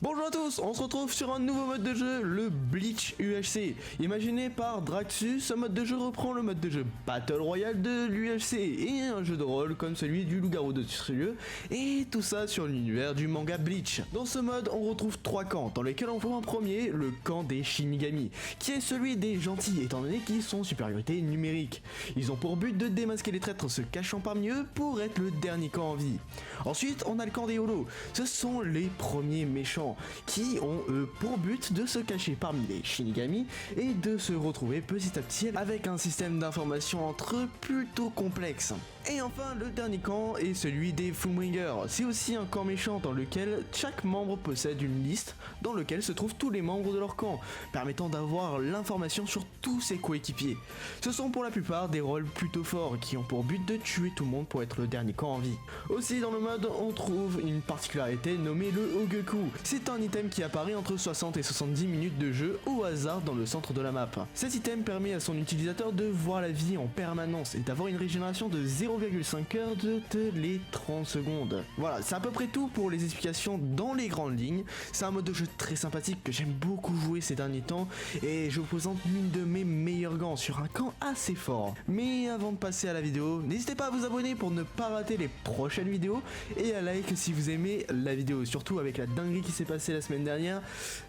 Bonjour à tous, on se retrouve sur un nouveau mode de jeu, le Bleach UHC. Imaginé par Draxus, ce mode de jeu reprend le mode de jeu Battle Royale de l'UHC et un jeu de rôle comme celui du loup-garou de Tsuruyu, et tout ça sur l'univers du manga Bleach. Dans ce mode, on retrouve trois camps, dans lesquels on voit en premier le camp des Shinigami, qui est celui des gentils étant donné qu'ils sont supériorité numérique. Ils ont pour but de démasquer les traîtres se cachant parmi eux pour être le dernier camp en vie. Ensuite, on a le camp des Holos, ce sont les premiers méchants, qui ont pour but de se cacher parmi les Shinigami et de se retrouver petit à petit avec un système d'information entre eux plutôt complexe. Et enfin, le dernier camp est celui des Fullbringers. C'est aussi un camp méchant dans lequel chaque membre possède une liste dans lequel se trouvent tous les membres de leur camp, permettant d'avoir l'information sur tous ses coéquipiers. Ce sont pour la plupart des rôles plutôt forts qui ont pour but de tuer tout le monde pour être le dernier camp en vie. Aussi dans le mode, on trouve une particularité nommée le Ogeku. C'est un item qui apparaît entre 60 et 70 minutes de jeu au hasard dans le centre de la map. Cet item permet à son utilisateur de voir la vie en permanence et d'avoir une régénération de 0,5 heures de les 30 secondes. Voilà, c'est à peu près tout pour les explications dans les grandes lignes. C'est un mode de jeu très sympathique que j'aime beaucoup jouer ces derniers temps et je vous présente l'une de mes meilleures gants sur un camp assez fort. Mais avant de passer à la vidéo, n'hésitez pas à vous abonner pour ne pas rater les prochaines vidéos et à like si vous aimez la vidéo, surtout avec la dinguerie qui s'est passée la semaine dernière.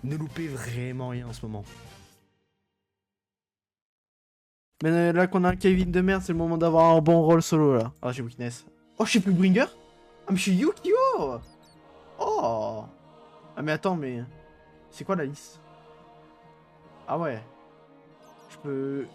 Ne loupez vraiment rien en ce moment. Mais là qu'on a un Kevin de merde, c'est le moment d'avoir un bon rôle solo là. Ah, j'ai Weakness. Oh, je suis plus Bringer. Ah, mais je suis Yukio. Oh. Ah, mais attends, mais... C'est quoi la liste? Ah ouais. Je peux...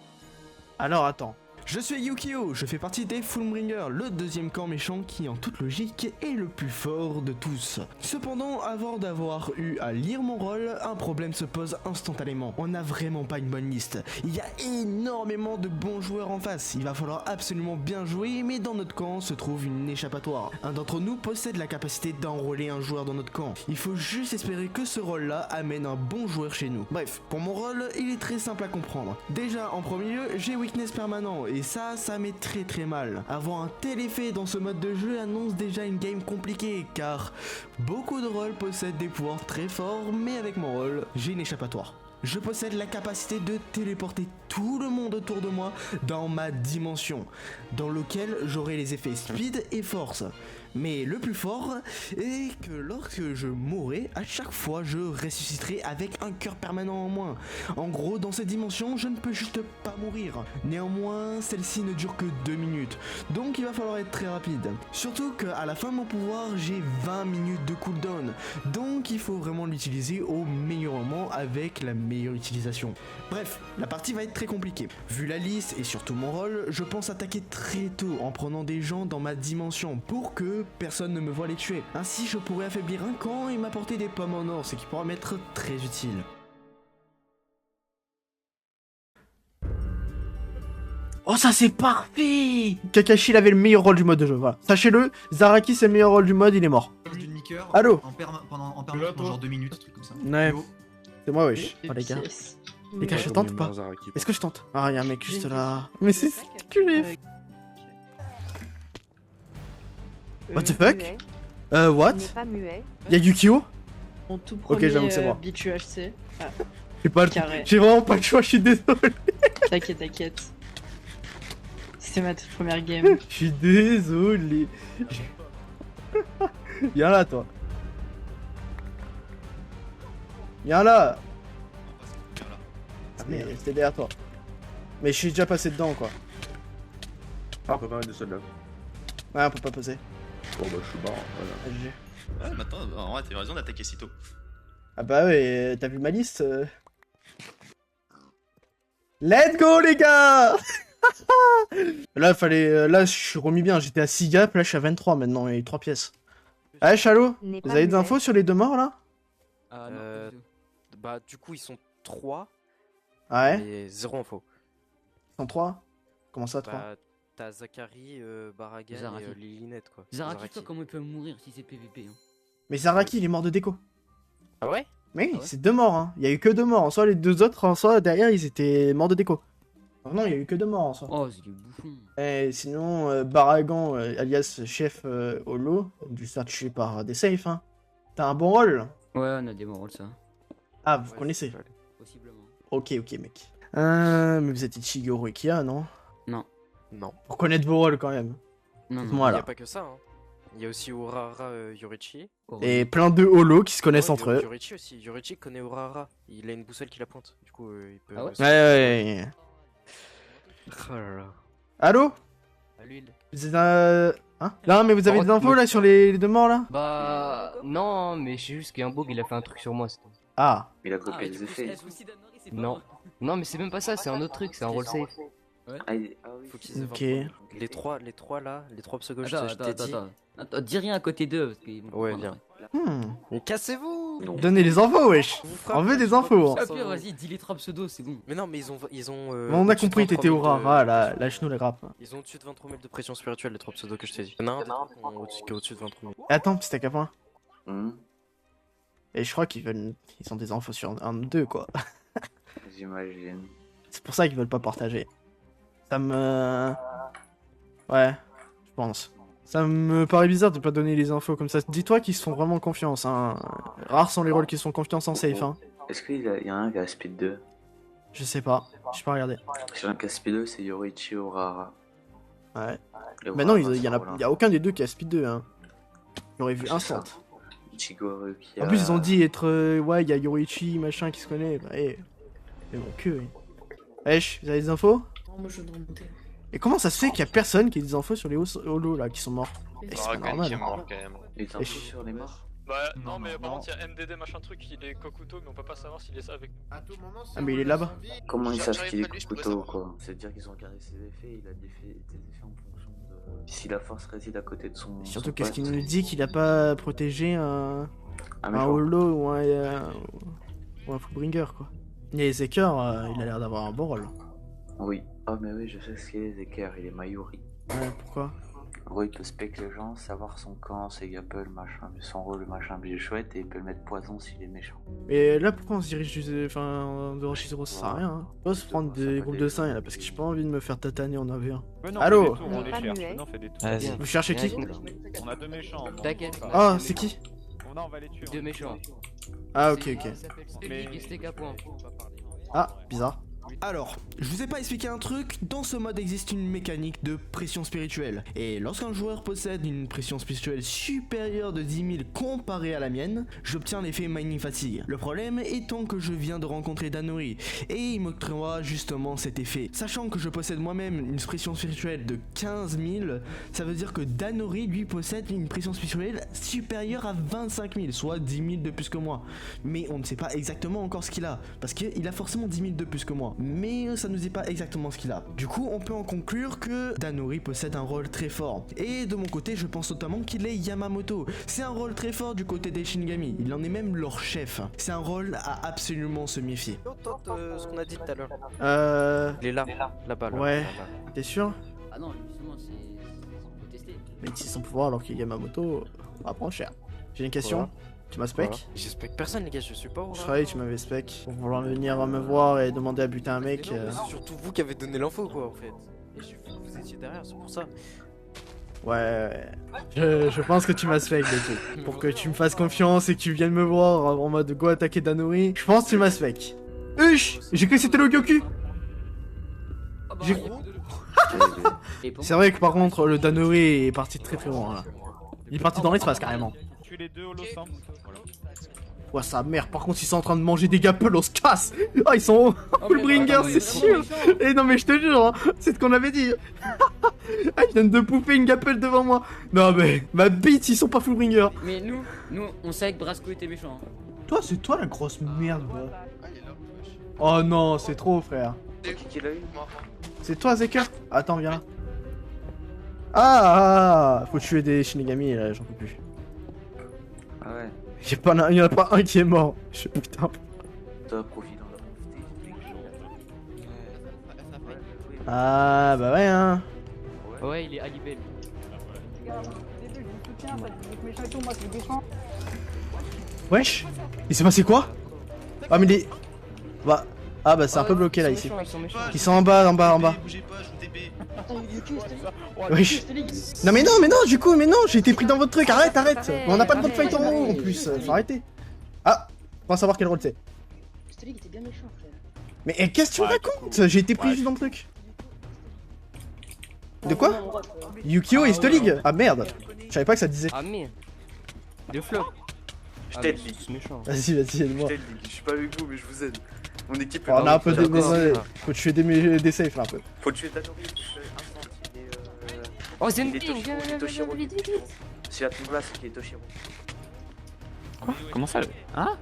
Alors, attends. Je suis Yukio, je fais partie des Fullbringers, le deuxième camp méchant qui en toute logique est le plus fort de tous. Cependant, avant d'avoir eu à lire mon rôle, un problème se pose instantanément. On n'a vraiment pas une bonne liste. Il y a énormément de bons joueurs en face, il va falloir absolument bien jouer, mais dans notre camp se trouve une échappatoire. Un d'entre nous possède la capacité d'enrôler un joueur dans notre camp. Il faut juste espérer que ce rôle-là amène un bon joueur chez nous. Bref, pour mon rôle, il est très simple à comprendre. Déjà, en premier lieu, j'ai Weakness permanent, et ça met très mal. Avoir un tel effet dans ce mode de jeu annonce déjà une game compliquée, car beaucoup de rôles possèdent des pouvoirs très forts, mais avec mon rôle, j'ai une échappatoire. Je possède la capacité de téléporter tout le monde autour de moi dans ma dimension, dans lequel j'aurai les effets speed et force. Mais le plus fort est que lorsque je mourrai, à chaque fois je ressusciterai avec un cœur permanent en moins. En gros, dans cette dimension, je ne peux juste pas mourir. Néanmoins, celle-ci ne dure que 2 minutes, donc il va falloir être très rapide. Surtout qu'à la fin de mon pouvoir, j'ai 20 minutes de cooldown, donc il faut vraiment l'utiliser au meilleur moment avec la meilleure utilisation. Bref, la partie va être très compliquée. Vu la liste et surtout mon rôle, je pense attaquer très tôt en prenant des gens dans ma dimension pour que personne ne me voit les tuer. Ainsi, je pourrais affaiblir un camp et m'apporter des pommes en or, ce qui pourra m'être très utile. Oh, ça c'est parfait! Kakashi il avait le meilleur rôle du mode de jeu, voilà. Sachez-le, Zaraki c'est le meilleur rôle du mode, il est mort. Allô? En permanence pendant genre 2 minutes, un truc comme ça. Ouais, c'est moi wesh. Oh les gars. Les gars, Ouais, je tente ou pas? Est-ce que je tente? Ah, y'a un mec juste là. Mais c'est culé. What the fuck? What? Il n'est pas muet. Y'a Yukio? Mon tout Ok, premier j'avoue que c'est moi. Beach UHC. Ah, J'ai pas le... carré. J'ai vraiment pas le choix, je suis désolé. T'inquiète. C'était ma toute première game. Je suis désolé. Viens là, toi. Viens là. Ah, mais c'est derrière toi. Mais je suis déjà passé dedans, quoi. Ah, on peut pas mettre de soldat. Ouais, on peut pas passer. Bon bah je suis barre, voilà. GG. Ouais, maintenant, en vrai, t'as raison d'attaquer si tôt. Ah bah ouais, t'as vu ma liste Let's go les gars. Là, là, je suis remis bien, j'étais à 6 gaps, là je suis à 23 maintenant, et 3 pièces. Ah, Chalo, N'est vous pas avez des muet. infos sur les deux morts là? Bah du coup ils sont 3 Ouais, et 0 info. ils sont 3. Comment ça, 3? Bah t'as Zachary, Baragan Zaraki. et Lilinette quoi. Zaraki, toi, comment il peut mourir si c'est PVP hein. Mais Zaraki, il est mort de déco. Ah ouais? Oui, Ah ouais c'est 2 morts, hein. Il y a eu que 2 morts. En soi, les 2 autres, en soi, derrière, ils étaient morts de déco. Donc non, il y a eu que 2 morts en soi. Oh, c'est du bouffon. Et sinon, Baragan, alias chef Holo, dû se faire tuer par des safes, hein. T'as un bon rôle. Ouais, on a des morals, ça. Ah, vous connaissez. Possiblement. Ok, mec. Mais vous êtes Ichigoro Ikia, non? Non. Non. Pour connaître vos rôles quand même. Non, non. Moi Il y là. a pas que ça. Hein. Il y a aussi Urahara Yorichi. Et plein de holos qui se connaissent Ouais, entre eux. Yorichi aussi. Yorichi connaît Urahara. Il a une boussole qui la pointe. Du coup, il peut. Ah ouais aussi- Ouais. Oh là là. Allô? À l'huile. Vous êtes Hein? Non, mais vous avez des infos là sur les deux morts là? Bah non, mais c'est juste qu'un bug il a fait un truc sur moi. Ah. Il a copié les effets. Non. Non, mais c'est même pas ça, c'est un autre truc, c'est un roll safe. Ah, oui. Faut qu'ils aient Ok. 23. Les trois là, les trois pseudo-gauches, je t'ai dit. Attends, dis rien à côté d'eux. Parce qu'ils vont Ouais, prendre viens. après. Mais cassez-vous! Donnez les infos, wesh. vous frappe, On veut je des frappe, infos. Ah, sans- pire, vas-y, dis les 3 pseudos, c'est bon. Mais non, mais ils ont. On a au-dessus de compris, 23 t'étais 000 Urara, de- là, lâche-nous la grappe. Ils ont au-dessus de 23 000 de pression spirituelle, les trois pseudos que je t'ai dit. Il y en a un des trois qui ont au-dessus de 23 000. Attends, petit à point. Hum, Et je crois qu'ils veulent. Ils ont des infos sur un ou deux, quoi. J'imagine. C'est pour ça qu'ils veulent pas partager. Ça me. Ouais, je pense. Ça me paraît bizarre de pas donner les infos comme ça. Dis-toi qu'ils se font vraiment confiance, hein. Rares sont les rôles qui se font confiance en safe, hein. Est-ce qu'il y en a un qui a Speed 2? Je sais pas, j'ai pas regardé. Si un qui a Speed 2, c'est Yorichi Urahara. Ouais. Et Mais non, Urahara, il y c'est a aucun des deux qui a speed 2, hein. J'aurais vu C'est instant. ça. Ichigoro qui En plus, ils ont dit être. Ouais, il y a Yorichi, machin, qui se connaît. Bah, mais bon, que. Wesh, vous avez des infos? Non, moi je viens de remonter. Et comment ça se fait qu'il y a personne qui a des infos sur les holos là qui sont morts? Et c'est pas normal. qui est hein. mort quand même. Les infos sur les morts. Bah non, mais par contre il y a MDD machin truc, il est Kokuto mais on peut pas savoir s'il est avec nous. Ah, mais il est là-bas. Comment ils savent J'arrive qu'il pas est de lui, je pourrais Kokuto savoir. quoi? C'est-à-dire qu'ils ont regardé ses effets, il a des effets en fonction de. Si la force réside à côté de son. Surtout son qu'est-ce pote. qu'il nous dit qu'il a pas protégé un Ah, mais je holo ou un Fullbringer quoi. Et Zeker, il a l'air d'avoir un bon rôle. Oui. Ah, mais oui, je sais ce qu'il est, Zeker, il est Mayuri. Ouais, pourquoi? En gros, il peut spec les gens, savoir son camp, ses gapples, machin, mais son rôle, machin, bien chouette, et il peut le mettre poison s'il est méchant. Mais là, pourquoi on se dirige de Roshizoro? Ça sert à rien. Hein. On va se prendre des groupes de 5 là parce que j'ai pas envie de me faire tataner en AV1. on Allô? les cherche, maintenant on fait des tours. Vas-y. Vous cherchez qui? On a deux méchants. T'inquiète. Ah, c'est qui? On va les tuer. Deux méchants. Ah, ok. Il s'appelle Stelic et Steak à point. Ah, bizarre. Alors, je vous ai pas expliqué un truc, dans ce mode existe une mécanique de pression spirituelle. Et lorsqu'un joueur possède une pression spirituelle supérieure de 10 000 comparée à la mienne, j'obtiens l'effet Mining Fatigue. Le problème étant que je viens de rencontrer Danori, et il m'octroie justement cet effet. Sachant que je possède moi-même une pression spirituelle de 15 000, ça veut dire que Danori lui possède une pression spirituelle supérieure à 25 000, soit 10 000 de plus que moi. Mais on ne sait pas exactement encore ce qu'il a, parce qu'il a forcément 10 000 de plus que moi. Mais ça nous dit pas exactement ce qu'il a. Du coup, on peut en conclure que Danori possède un rôle très fort. Et de mon côté, je pense notamment qu'il est Yamamoto. C'est un rôle très fort du côté des Shinigami. Il en est même leur chef. C'est un rôle à absolument se méfier. Ce qu'on a dit tout à l'heure. Il est là, là-bas. Là, Ouais. là-bas. T'es sûr? Ah non, justement, c'est faut tester. Mais utilise son pouvoir alors qu'il y a Yamamoto, on va prendre cher. J'ai une question. Voilà. Tu m'as spec? Voilà. J'espère personne, les gars, je suis pas au Je croyais que tu m'avais spec pour vouloir venir me voir et demander à buter un mec. C'est surtout vous qui avez donné l'info, quoi, en fait. Et vous étiez derrière, c'est pour ça. Ouais. Je pense que tu m'as spec, du coup. Pour que tu me fasses confiance et que tu viennes me voir en mode go attaquer Danori. Je pense que tu m'as spec. Uch! J'ai cru que c'était le Goku! J'ai- C'est vrai que par contre, le Danori est parti très très loin là. Il est parti dans l'espace carrément. Tuer les deux holos ensemble. Voilà. Ouais, sa mère, par contre, ils sont en train de manger des gapples, on se casse! Ah, ils sont Fullbringer, c'est sûr! Et non, mais je te jure, hein, c'est ce qu'on avait dit! Ah, ils viennent de pouffer une gapelle devant moi! Non, mais ma bite, ils sont pas Fullbringer! Mais nous, on savait que Brasco était méchant. hein. Toi, c'est toi la grosse merde, bro. Oh non, c'est trop, frère. Qui l'a eu? C'est toi, Zeker? Attends, viens là. Ah, faut tuer des Shinigami, là, j'en peux plus. Ah ouais. Il y en a pas un qui est mort. Putain. Toi, profite dans la Ah, bah ouais, hein. Ouais, il est Alibel. Wesh, il s'est passé quoi? Ah mais les... Bah... Ah bah c'est un peu bloqué là ici. Ils sont en bas, en bas, en bas. Bougez pas, je vous DB. Wesh. Non mais non, du coup, mais non, j'ai été pris dans votre truc, arrête. Mais on n'a pas de votre fight en haut en plus, faut arrêter. Ah, Pour savoir quel rôle c'est. Stolig était bien méchant, frère. Mais qu'est-ce que tu me racontes? J'ai été pris juste dans le truc. De quoi? Yukio et Stolig? Ah merde. Je savais pas que ça disait. Ah merde. De flop. Je t'aide, Big. C'est méchant. Vas-y, vas-y, aide-moi. Je t'aide, Big. Je suis pas avec vous, mais je vous aide. Mon équipe est On a un peu d'accord, des. d'accord. Faut tuer des safe là un peu. Faut tuer Tanori, Instant, il est Oh, il est Zenping, Toshiro, viens, il est Toshiro. vite, vite, vite. C'est à ton place qui est Toshiro. Comment ça? Hein?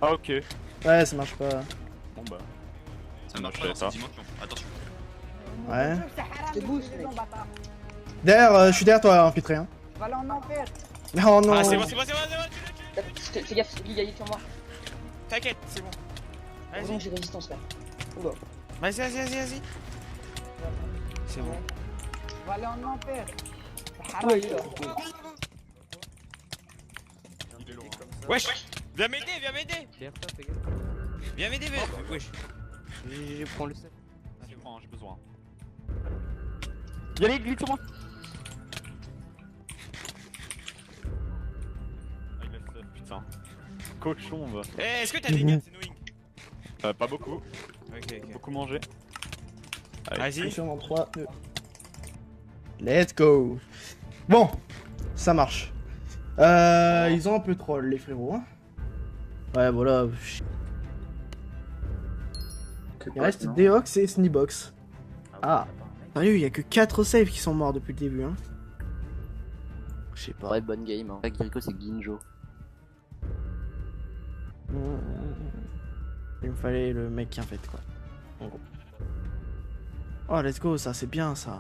Ah, ok. Ouais, ça marche pas. Bon bah. Ça marche Je pas dans savais cette dimension. Attention. Ouais. Je te boost, mec. Derrière, je suis derrière toi, infiltré. Hein. Oh non. Ah, c'est bon, c'est bon, c'est bon, c'est bon. Fais gaffe, Guy, il est sur moi. T'inquiète, c'est bon. Heureusement que j'ai résistance là. Oula. Vas-y, vas-y, vas-y, vas-y. C'est bon. Ouais, il est là. Wesh! Viens m'aider, viens m'aider! Derrière toi, fais gaffe. Viens m'aider, wesh! Je prends le set. C'est bon, j'ai besoin. Y'a les glitch sur moi! Ah, il laisse, putain. Cochon, va. Eh, est-ce que t'as des gars, c'est Noing? Pas beaucoup. Ok, ok. Beaucoup mangé. Vas-y. Attention dans 3, 2. Let's go. Bon, ça marche. Ils ont un peu troll les frérots. Hein. Ouais, voilà. Il reste Deox et Sneebox. Ah, sérieux, il y a que 4 saves qui sont morts depuis le début. Hein. Je sais pas. Ouais, bonne game. Hein. Grico, c'est Ginjo. Il me fallait le mec qui en fait quoi. En gros. Oh, let's go, ça c'est bien ça.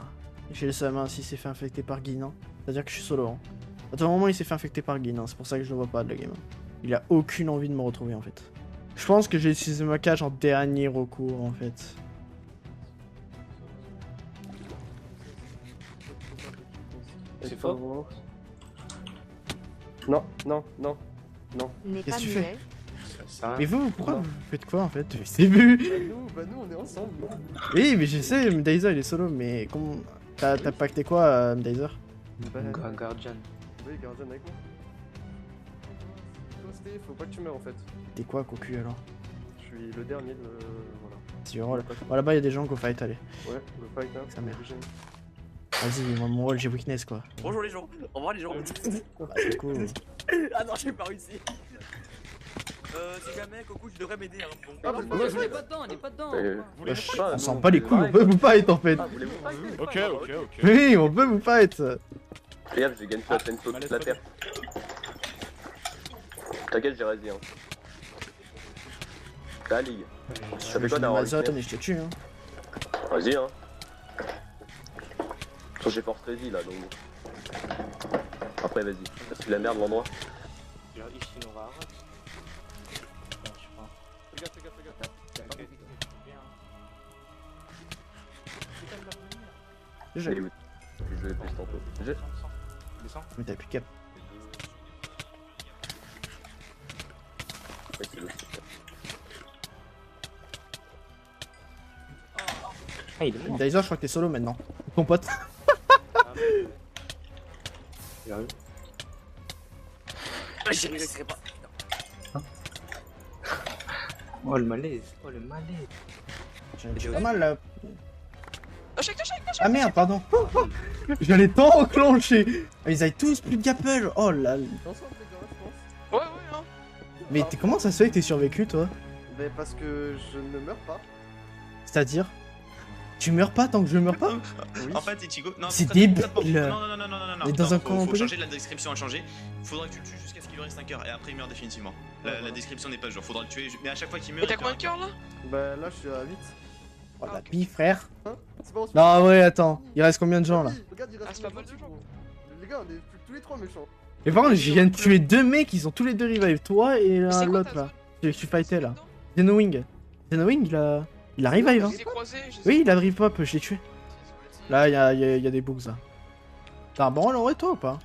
J'ai le seum hein, s'il s'est fait infecter par Guin. Hein. C'est-à-dire que je suis solo. Hein. À tout moment, il s'est fait infecter par Guin. Hein. C'est pour ça que je le vois pas de la game. Hein. Il a aucune envie de me retrouver en fait. Je pense que j'ai utilisé ma cage en dernier recours en fait. C'est faux. Non, non, non, non. Qu'est-ce que tu fais? Mais vous, pourquoi vous faites quoi en fait? C'est vu. Bah nous on est ensemble. Oui, mais je sais, Mdaiser il est solo, mais comment. T'as pacté quoi, Mdaiser? Guardian. Oui, Guardian avec moi. Posté, faut pas que tu meurs en fait. T'es quoi, Cocu alors? Je suis le dernier de. Voilà. C'est rôle. Oh là-bas, il y a des gens qui fight, allez. Ouais, le fight hein. Ça merde. Vas-y, moi, mon rôle, j'ai weakness quoi. Bonjour les gens. Au revoir les gens. Bah, du coup. Ah non, j'ai pas réussi. Si jamais, Coco, tu devrais m'aider. Hein. Bon. Ah, On est pas dedans, on est pas dedans. Wesh, on sent pas les couilles, on peut vous fight en fait. Ok, ok, ok. Oui, on peut vous fight. Fais gaffe, j'ai gagné la peine saute la terre. T'inquiète, j'ai résisté. Hein. La ligue. Je vais jouer ma zone et je te tue. Hein. Vas-y, hein. J'ai force ready là donc. Après, vas-y. Parce que la merde l'endroit. Fais gaffe, fais gaffe, fais gaffe. J'ai. Je l'ai plus tantôt. Mais t'as plus cap. Ouais, c'est l'autre. Mdaiser, je crois que t'es solo maintenant. Ton pote. J'y réussirai pas. Oh le malaise, oh le malaise. J'ai pas mal là. Ah merde, pardon. J'allais tant enclencher. Ils avaient tous plus de gapple. Oh là là. Ouais, ouais, hein. Mais comment ça se fait que t'es survécu toi? Mais parce que je ne meurs pas. C'est-à-dire? Tu meurs pas tant que je meurs pas? En fait, Ichigo, non, C'est traite- débile. traite pas- Non, non, non, non, non, non, Mais dans un camp, on faut peut changer la description à changer. Faudra que tu le tues jusqu'à ce qu'il lui reste un cœur et après il meurt définitivement. La description n'est pas le genre, faudra le tuer, mais à chaque fois qu'il meurt. Mais t'as combien de cœurs là? Bah là je suis à 8. Oh la bille, frère. Hein? C'est pas Non, ouais, attends. Il reste combien de gens là? Regarde, il reste c'est pas mal de gens. Les gars, on est tous les trois méchants. Et par contre, je viens de tuer deux mecs, ils ont tous les deux revive. Toi et l'autre là. Tu fightais là. Zenowing. Zenowing, il a revive hein. Oui, il a revive pop, je l'ai tué. Là, il y a des bugs là. T'as un bon rôle en vrai toi ou pas?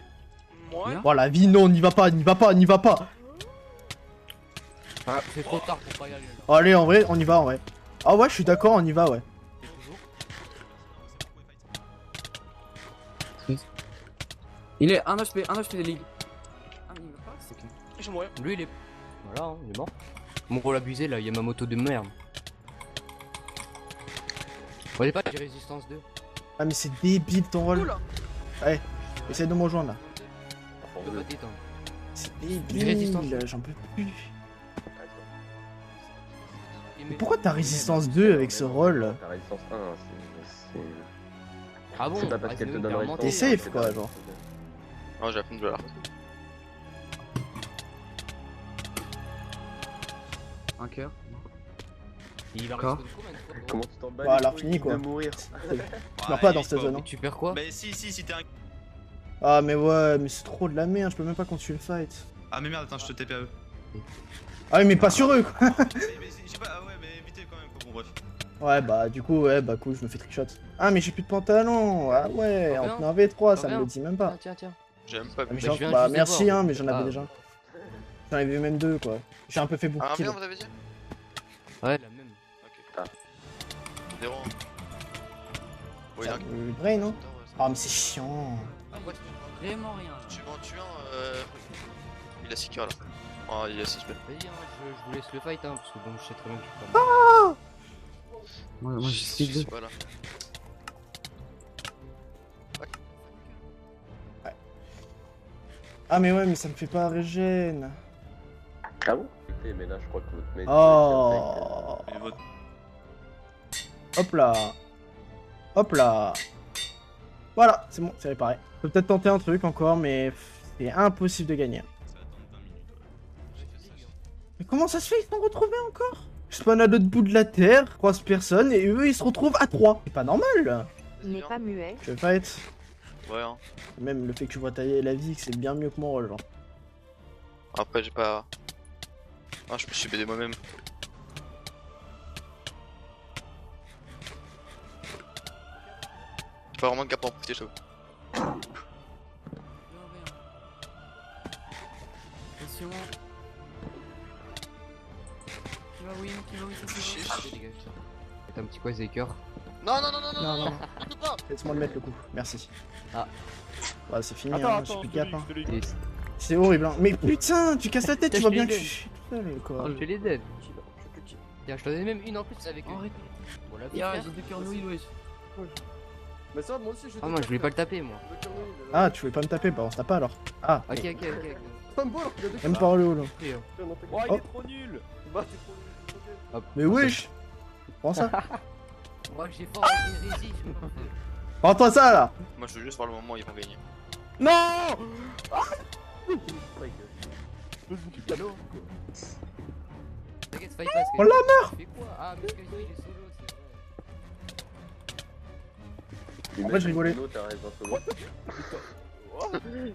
Ouais. Bon, la vie, non, n'y va pas, n'y va pas, n'y va pas. Ah, c'est trop tard pour pas y aller. Allez, en vrai, on y va en vrai. Ah ouais, je suis d'accord, on y va, ouais. Il est un HP des ligues. Ah, mais il va pas, c'est qui? Je vais mourir. Lui, il est. Voilà, hein, il est mort. Mon rôle abusé là, il y a ma moto de merde. On est pas, j'ai résistance 2. Ah mais c'est débile ton rôle. Oula. Ouais, essaye de me rejoindre là. Je peux pas t'éteindre. C'est J'ai résistance. débile, j'en peux plus. Mais Pourquoi t'as résistance 2 avec ce rôle? Ta résistance 1, c'est. Ah bon? C'est pas parce Ah, qu'elle te c'est donne bon, résistance. T'es safe, quoi, genre. Oh, j'ai appris de l'art. Un cœur. Il va Quoi rester combien de fois? Comment tu t'en bats Bah, les là, couilles fini, quoi. de mourir. Tu meurs pas dans cette zone. Hein. Tu perds quoi? Mais si t'es un. Ah mais ouais, mais c'est trop de la merde, je peux même pas continuer le fight. Ah, mais merde, attends, je te TP à eux. Ah oui mais pas sur eux quoi. mais je sais pas, ah ouais, mais évitez quand même, quoi. Bon, bref. Ouais bah du coup, ouais bah cool, je me fais trickshot. Ah mais j'ai plus de pantalon, ah ouais, en tenant un V3, ça me le dit même pas. Tiens. J'ai même pas Ah, mais Bah, genre, je viens bah juste de merci voir. hein, mais j'en avais Ah. déjà. J'en avais même 2 quoi. J'ai un peu fait beaucoup de kills. vous avez dit? Ouais, la même. Ok. Zéro. Oui, Ça, le brain non? Ah mais c'est chiant. Vraiment rien. Tu m'en tues un, il a 6 cœurs là. Oh, il a 6 spells. Vas-y, hein, je vous laisse le fight, hein, parce que bon, je sais très bien que je peux pas. Moi j'ai Je sais pas là. Ah mais ouais mais ça me fait pas régène. Ah bon? Mais là, je crois que votre mec. Oh. Et votre. Hop là. Hop là. Voilà, c'est bon, c'est réparé. Je peux peut-être tenter un truc encore, mais c'est impossible de gagner. Ça va attendre 20 minutes. J'ai fait ça. Mais comment ça se fait, ils sont retrouvés encore? Je spawn à l'autre bout de la terre, croise personne, et eux ils se retrouvent à 3. C'est pas normal. Il n'est pas muet. Je vais fight. Ouais, hein. Même le fait que tu vois tailler la vie, c'est bien mieux que mon rôle, genre. Après, j'ai pas. Ah, je me suis BD moi-même. J'ai pas vraiment de cap pour en profiter, je t'avoue. Attention. Qui va win, ça c'est Dégage ça. Faites un petit quasar. Non, Non. Laisse-moi le mettre le coup, merci. Ah. Ouais, c'est fini, Attends, hein, j'ai attends, plus de gap. Hein. Et C'est horrible, hein. Mais putain, tu casses la tête, tu T'as vois jeté bien que les je suis tout seul, quoi. enlevez les dead. Tiens, je t'en ai même une en plus avec eux. Arrête. Voilà, Y'a, frère. j'ai deux cœurs nouilles, wesh. Mais ça, moi aussi, j'ai. Ah, moi je voulais pas le taper, moi. Ah, tu voulais pas me taper, bah on se tape pas alors. Ah, Ok. Pas me alors qu'il a deux même pas en le haut là. Oh, il est trop nul. Bah, t'es trop. Mais wesh. Prends ça. Moi j'ai fort avec les résis, je me fais. Prends-toi ça là. Moi, je veux juste voir le moment où ils vont gagner. Non. T'inquiète, fight pas. On la meurt. Tu fais quoi? Ah, mais Sky il est solo, c'est vrai. En fait, je rigolais. Zeno, t'as raison solo.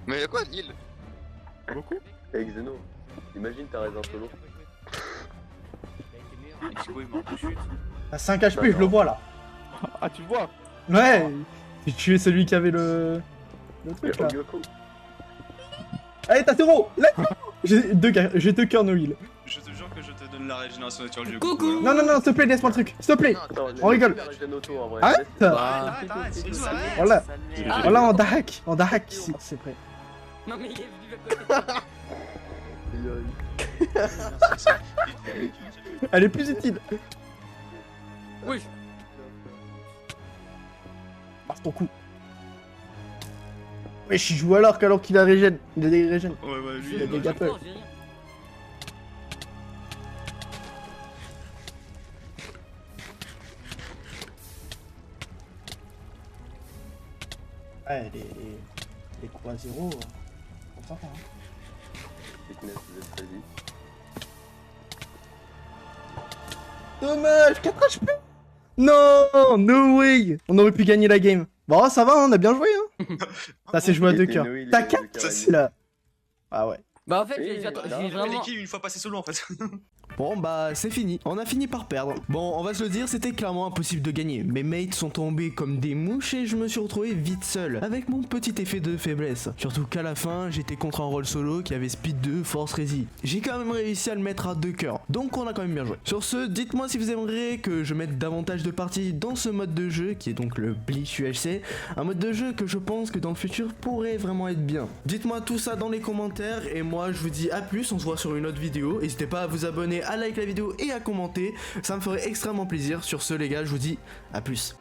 Mais y'a quoi, Lille? Avec Zeno, imagine t'as raison solo. Ichigo, il meurt de chute. À 5 HP, je le vois là. Ah, tu vois? Ouais. J'ai tué celui qui avait le truc là. Goku. Allez, t'as 0. J'ai deux cœurs no heal. Je te jure que je te donne la régénération naturelle du Coucou. Non, s'il te plaît, laisse-moi le truc. S'il te plaît. Attends, On rigole. t'as raison auto en vrai. Arrête. Arrête, c'est tout, arrête. Voilà. Ah, Voilà, en dahak, c'est prêt. Non mais il est venu à côté. Elle est plus utile. Wesh. Passe ton coup. Wesh, il joue alors qu'il a régène. Il a des régènes. Ouais, lui, Il a des gappes. J'ai rien. Ouais, les coups à 0. On s'en hein. Fitness, vous êtes choisi. Dommage, 4 HP. Non, no way. On aurait pu gagner la game. Bon, ça va, on a bien joué. Hein. Ça s'est joué à 2 cœurs. T'as 4 là. Ah ouais. Bah en fait, Oui, j'ai voilà. j'ai Il vraiment. est qui une fois passé solo en fait? Bon bah c'est fini, on a fini par perdre. Bon on va se le dire, c'était clairement impossible de gagner. Mes mates sont tombés comme des mouches et je me suis retrouvé vite seul, avec mon petit effet de faiblesse. Surtout qu'à la fin, j'étais contre un rôle solo qui avait speed 2, force résy. J'ai quand même réussi à le mettre à 2 cœurs, donc on a quand même bien joué. Sur ce, dites-moi si vous aimeriez que je mette davantage de parties dans ce mode de jeu, qui est donc le Bleach UHC, un mode de jeu que je pense que dans le futur pourrait vraiment être bien. Dites-moi tout ça dans les commentaires, et moi je vous dis à plus, on se voit sur une autre vidéo. N'hésitez pas à vous abonner, à liker la vidéo et à commenter, ça me ferait extrêmement plaisir. Sur ce les gars, je vous dis à plus.